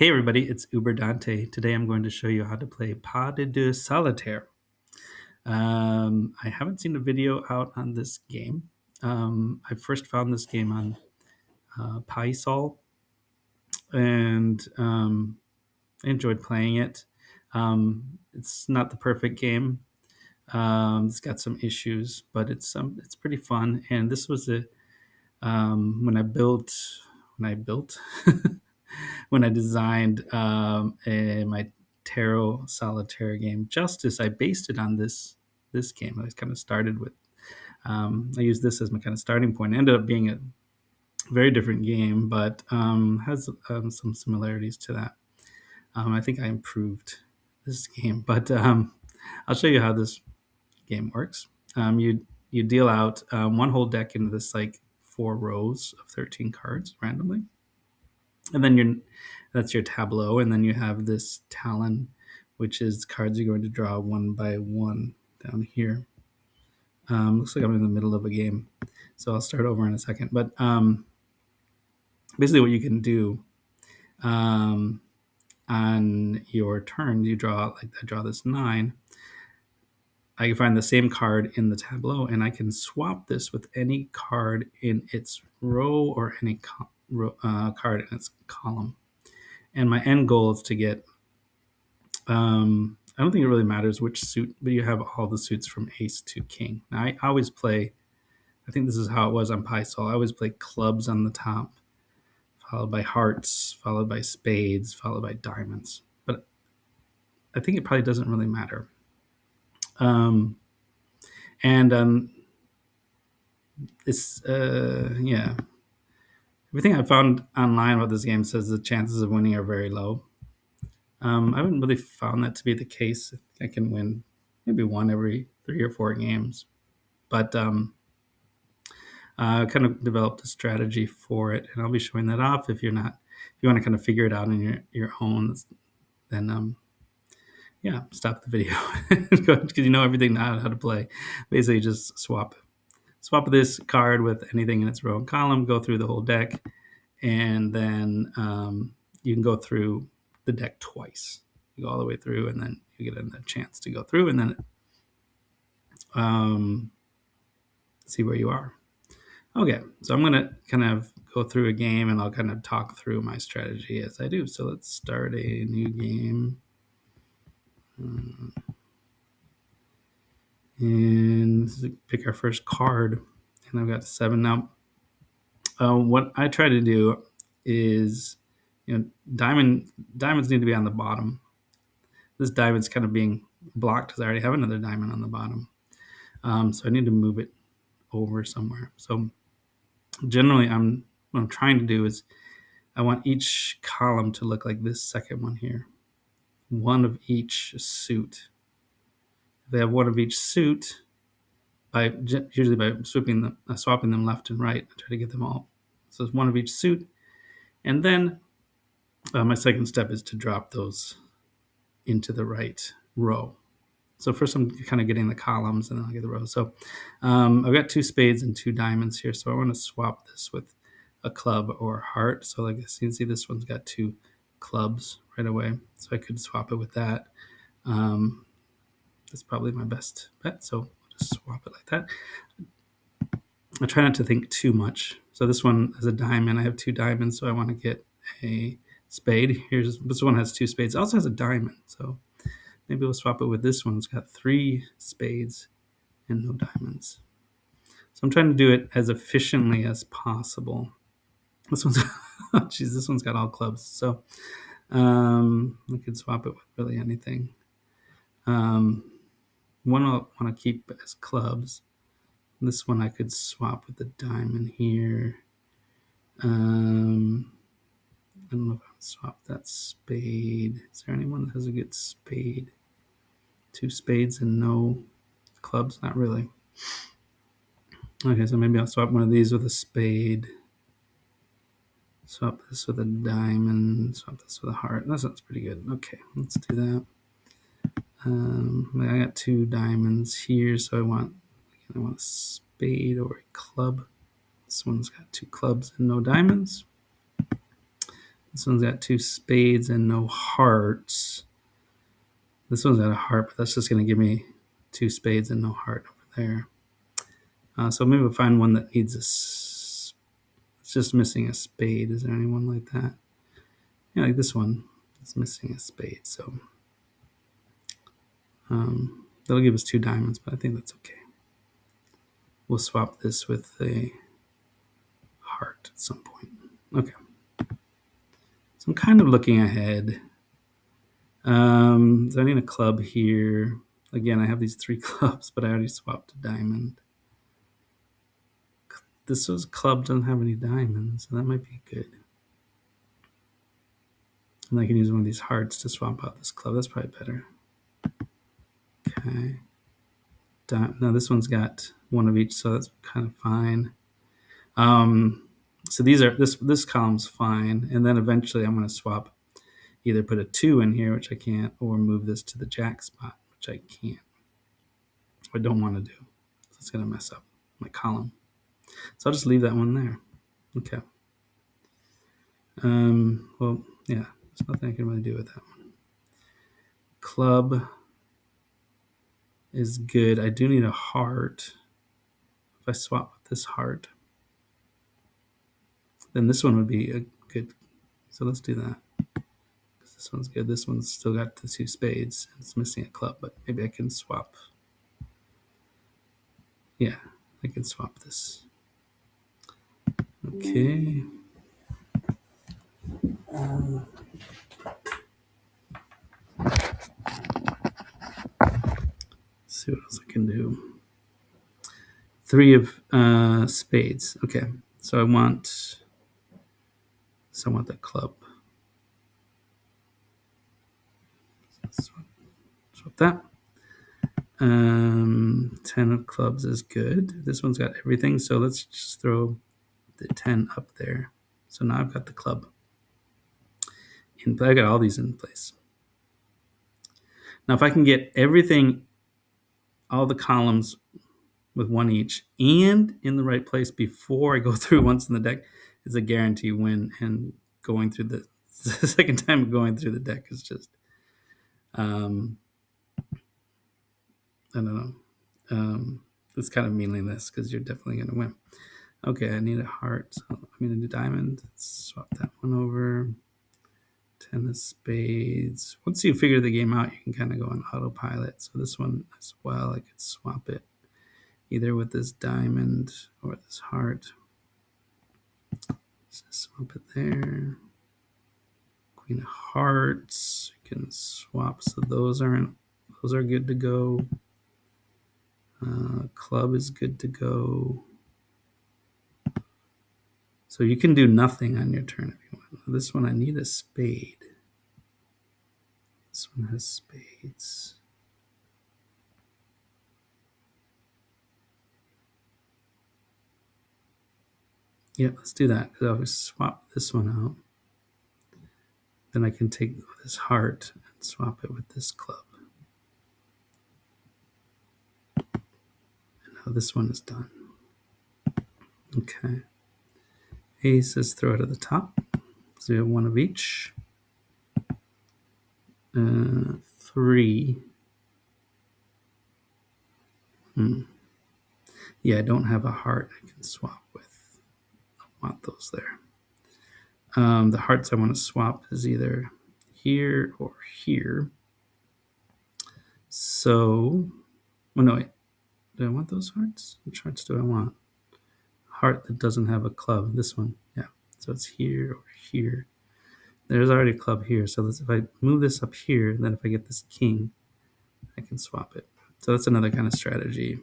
Hey everybody, it's Uber Dante. Today I'm going to show you how to play Pas de Deux Solitaire. I haven't seen a video out on this game. I first found this game on PySol and I enjoyed playing it. It's not the perfect game. It's got some issues, but it's pretty fun. And this was when I built when I designed my tarot solitaire game Justice. I based it on this game. I kind of started with I used this as my kind of starting point. It ended up being a very different game, but has some similarities to that. I think I improved this game, but I'll show you how this game works. You deal out one whole deck into this like 4 rows of 13 cards randomly, and then that's your tableau, and then you have this talon, which is cards you're going to draw one by one down here. Looks like I'm in the middle of a game, so I'll start over in a second. But basically, what you can do um, on your turn, you draw, like I draw this 9. I can find the same card in the tableau, and I can swap this with any card in its row or any card in its column. And my end goal is to get I don't think it really matters which suit, but you have all the suits from ace to king. Now, I always play, I think this is how it was on PySol. I always play clubs on the top, followed by hearts, followed by spades, followed by diamonds. But I think it probably doesn't really matter. Um, and it's, yeah. Everything I found online about this game says the chances of winning are very low. I haven't really found that to be the case. I can win maybe one every 3 or 4 games. But kind of developed a strategy for it, and I'll be showing that off. If you want to kind of figure it out on your own, then yeah, stop the video because you know everything now how to play. Basically, just swap this card with anything in its row and column, go through the whole deck, and then you can go through the deck twice. You go all the way through, and then you get a chance to go through, and then see where you are. Okay, so I'm going to kind of go through a game, and I'll kind of talk through my strategy as I do. So let's start a new game. And pick our first card. And I've got 7 now. What I try to do is, diamonds need to be on the bottom. This diamond's kind of being blocked because I already have another diamond on the bottom. So I need to move it over somewhere. So generally, what I'm trying to do is I want each column to look like this second one here. One of each suit. If they have one of each suit, usually by swapping them left and right, I try to get them all. So it's one of each suit. And then my second step is to drop those into the right row. So first I'm kind of getting the columns, and then I'll get the rows. So I've got 2 spades and 2 diamonds here. So I want to swap this with a club or a heart. So like you can see, this one's got 2 clubs right away. So I could swap it with that. That's probably my best bet. So I'll just swap it like that. I try not to think too much. So this one has a diamond. I have 2 diamonds, so I want to get a spade. This one has 2 spades. It also has a diamond. So maybe we'll swap it with this one. It's got 3 spades and no diamonds. So I'm trying to do it as efficiently as possible. This one's, geez, this one's got all clubs. So we could swap it with really anything. One I'll want to keep as clubs. This one I could swap with the diamond here. I don't know if I would swap that spade. Is there anyone that has a good spade? 2 spades and no clubs? Not really. Okay, so maybe I'll swap one of these with a spade. Swap this with a diamond. Swap this with a heart. That sounds pretty good. Okay, let's do that. I got 2 diamonds here, so I want a spade or a club. This one's got 2 clubs and no diamonds. This one's got 2 spades and no hearts. This one's got a heart, but that's just going to give me 2 spades and no heart over there. So maybe we'll find one that needs it's just missing a spade. Is there anyone like that? Yeah, like this one. It's missing a spade, so that'll give us 2 diamonds, but I think that's okay. We'll swap this with a heart at some point. Okay. So I'm kind of looking ahead. So I need a club here. Again, I have these 3 clubs, but I already swapped a diamond. This club doesn't have any diamonds, so that might be good. And I can use one of these hearts to swap out this club. That's probably better. Okay. Now this one's got one of each, so that's kind of fine. So these are this column's fine, and then eventually I'm going to swap, either put a 2 in here, which I can't, or move this to the jack spot, which I can't. I don't want to do. So it's going to mess up my column. So I'll just leave that one there. Okay. Well, yeah, there's nothing I can really do with that one. Club is good. I do need a heart. If I swap with this heart, then this one would be a good. So let's do that. This one's good. This one's still got the 2 spades. It's missing a club, but maybe I can swap. Yeah, I can swap this. Okay. See what else I can do. 3 of spades. Okay, so I want the club. Swap that. 10 of clubs is good. This one's got everything, so let's just throw the 10 up there. So now I've got the club in play. I got all these in place. Now if I can get everything, all the columns with 1 each, and in the right place before I go through once in the deck, is a guarantee win. And going through the second time going through the deck is just, I don't know. It's kind of meaningless because you're definitely going to win. Okay, I need a heart. So I'm going to do diamond. Let's swap that one over. 10 of spades. Once you figure the game out, you can kind of go on autopilot. So this one as well, I could swap it either with this diamond or this heart. Just swap it there. Queen of hearts. You can swap. So those are good to go. Club is good to go. So you can do nothing on your turn if you want. This one, I need a spade. This one has spades. Yeah, let's do that, because I'll swap this one out. Then I can take this heart and swap it with this club. And now this one is done. Okay. Ace is throw it at the top. So we have 1 of each. 3. Yeah, I don't have a heart I can swap with. I want those there. The hearts I want to swap is either here or here. So, well, no, wait. Do I want those hearts? Which hearts do I want? Heart that doesn't have a club. This one, yeah. So it's here or here. There's already a club here. So if I move this up here, then if I get this king, I can swap it. So that's another kind of strategy.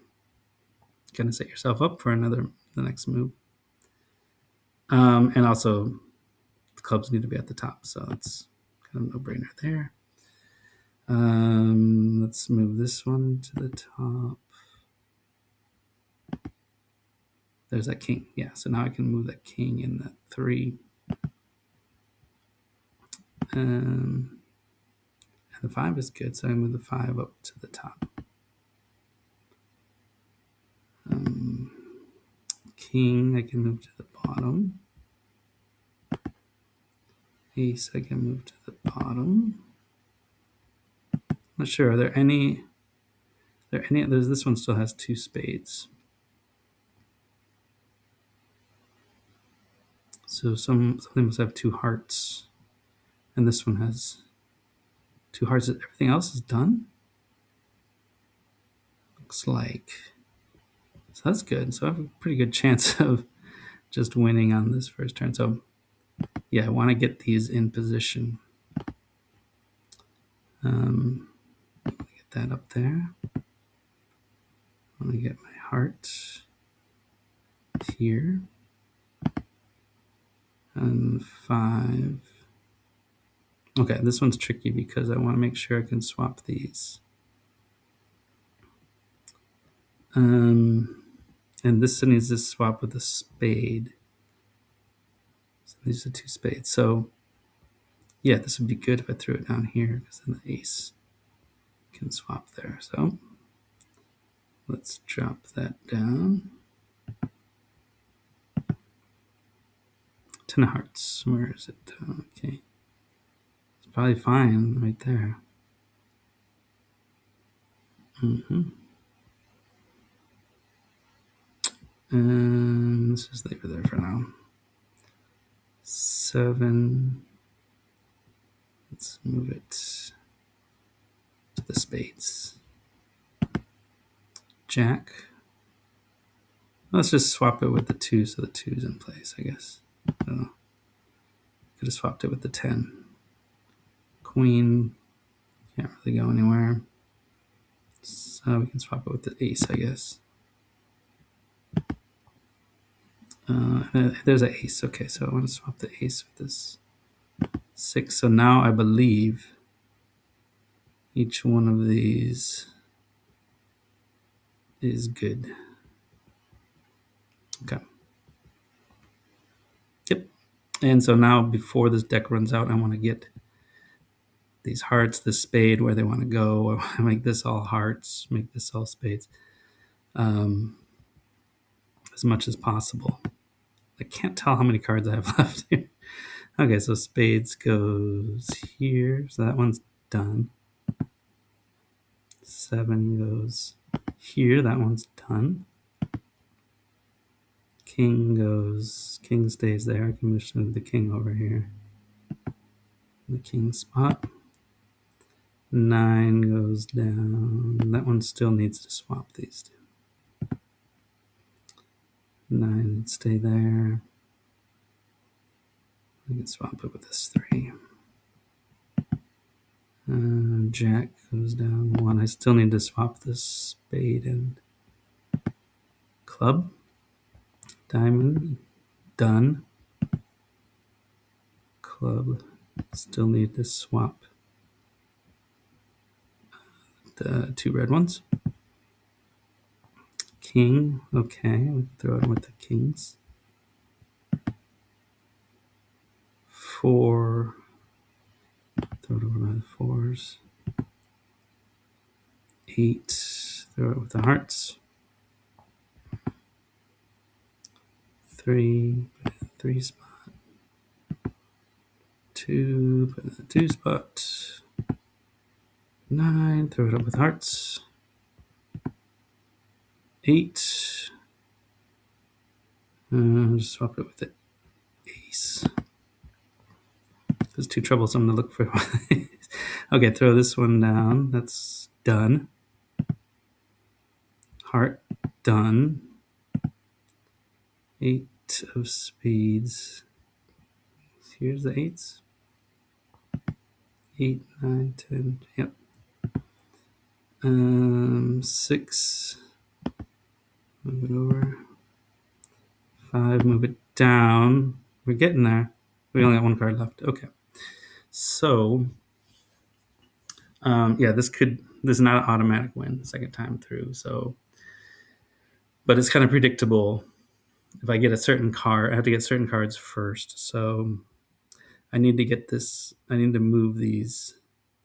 Kind of set yourself up for the next move. And also, the clubs need to be at the top. So that's kind of a no-brainer there. Let's move this one to the top. There's that king. Yeah, so now I can move that king in that 3. And the 5 is good, so I move the 5 up to the top. King, I can move to the bottom. Ace I can move to the bottom. Not sure. Are there any? There's this one still has 2 spades. So something must have 2 hearts, and this one has 2 hearts. Everything else is done. Looks like. So that's good. So I have a pretty good chance of just winning on this first turn. So yeah, I want to get these in position. Get that up there. I want to get my heart here. And 5. Okay, this one's tricky because I want to make sure I can swap these. And this needs to swap with a spade. So these are 2 spades. So yeah, this would be good if I threw it down here because then the ace can swap there. So let's drop that down. 10 of hearts. Where is it? Okay. It's probably fine right there. And let's just leave it there for now. 7. Let's move it to the spades. Jack. Let's just swap it with the 2 so the 2's in place, I guess. I don't know. Could have swapped it with the 10. Queen. Can't really go anywhere. So we can swap it with the ace, I guess. There's an ace. Okay, so I want to swap the ace with this 6. So now I believe each one of these is good. Okay. Yep. And so now before this deck runs out, I want to get these hearts, this spade, where they want to go. I want to make this all hearts, make this all spades, as much as possible. I can't tell how many cards I have left here. Okay, so spades goes here. So that one's done. 7 goes here. That one's done. King stays there. I can move the king over here. The king spot. 9 goes down. That one still needs to swap these 2. 9 would stay there. I can swap it with this 3. Jack goes down 1. I still need to swap this spade and club. Diamond, done. Club, still need to swap the 2 red ones. King, okay, we'll throw it with the kings. 4, throw it over by the 4s. 8, throw it with the hearts. 3, put it in the 3 spot. 2, put it in the 2 spot. 9, throw it up with hearts. 8, just swap it with the ace. It's too troublesome to look for. Okay, throw this one down. That's done. Heart, done. 8 of spades. Here's the 8s. 8, 9, 10. Yep. 6. Move it over. 5. Move it down. We're getting there. We only got 1 card left. Okay. So, yeah, this is not an automatic win the second time through. So, but it's kind of predictable. If I get a certain card, I have to get certain cards first. So I need to get this. I need to move these.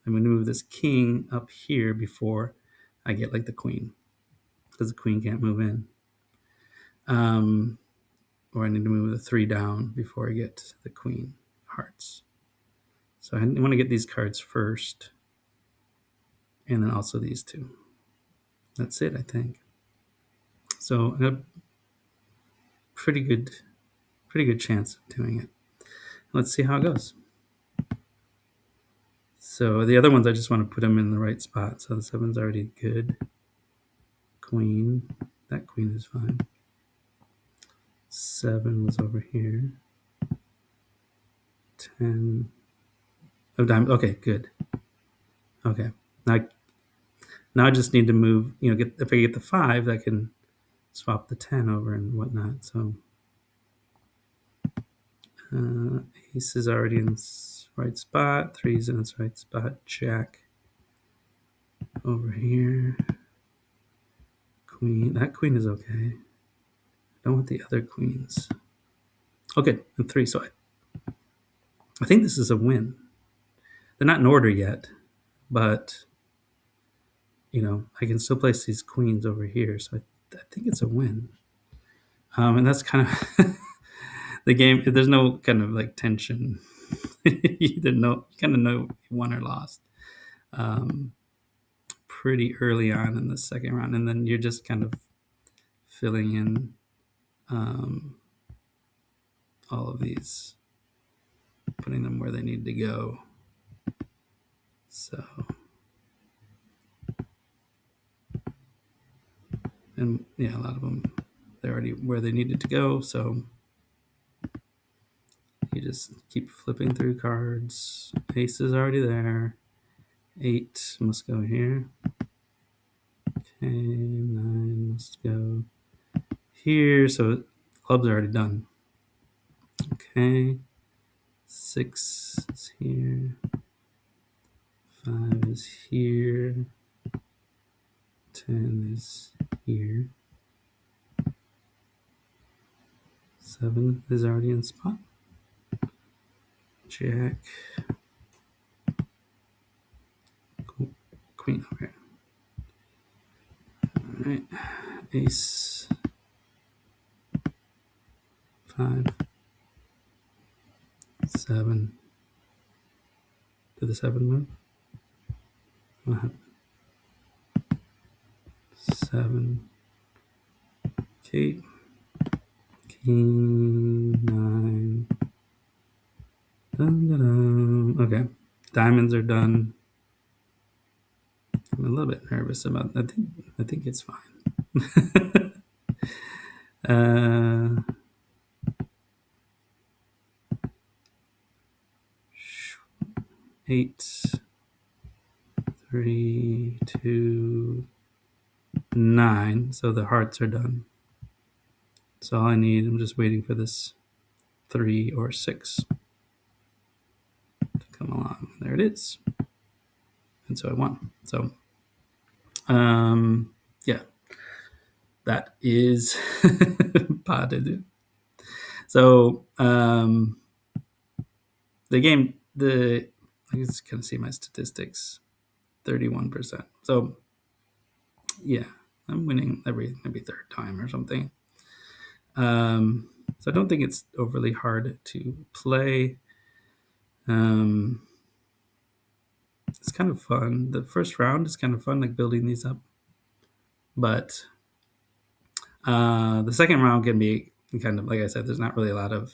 I'm going to move this king up here before I get like the queen, because the queen can't move in. Or I need to move the 3 down before I get the queen hearts. So I want to get these cards first, and then also these two. That's it, I think. So a pretty good chance of doing it. Let's see how it goes. So the other ones, I just want to put them in the right spot. So the 7's already good. Queen, that queen is fine. 7 was over here. 10 of diamonds. Okay, good. Okay, now I just need to move. If I get the 5, I can swap the 10 over and whatnot. So ace is already in its right spot. 3's in its right spot. Jack over here. Queen. That queen is okay. I don't want the other queens. Okay, and 3. So I think this is a win. They're not in order yet, but I can still place these queens over here. So I think it's a win. And that's kind of the game. There's no kind of like tension. You kind of know you won or lost pretty early on in the second round, and then you're just kind of filling in all of these, putting them where they need to go. So, and yeah, a lot of them, they're already where they needed to go. So you just keep flipping through cards. Ace is already there. 8 must go here. Okay, 9 must go here. So clubs are already done. Okay, 6 is here. 5 is here. 10 is here. 7 is already in spot. Jack. Queen over here. All right. Ace. 5. 7. Did the 7 move? What happened? 7. Okay. King. 9. Dun, dun, dun. Okay. Diamonds are done. I'm a little bit nervous about. I think it's fine. 8, 3, 2, 9. So the hearts are done. So all I need, I'm just waiting for this 3 or 6 to come along. There it is. And so I won. So, yeah, that is Pas de Deux. So, the game, I can just kind of see my statistics, 31%. So, yeah, I'm winning every maybe third time or something. So I don't think it's overly hard to play. It's kind of fun. The first round is kind of fun, like building these up. But the second round can be kind of, like I said, there's not really a lot of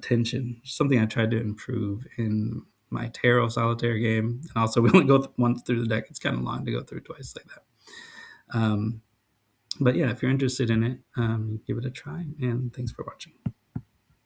tension. Something I tried to improve in my tarot solitaire game. And also, we only go once through the deck. It's kind of long to go through twice like that. But yeah, if you're interested in it, give it a try. And thanks for watching.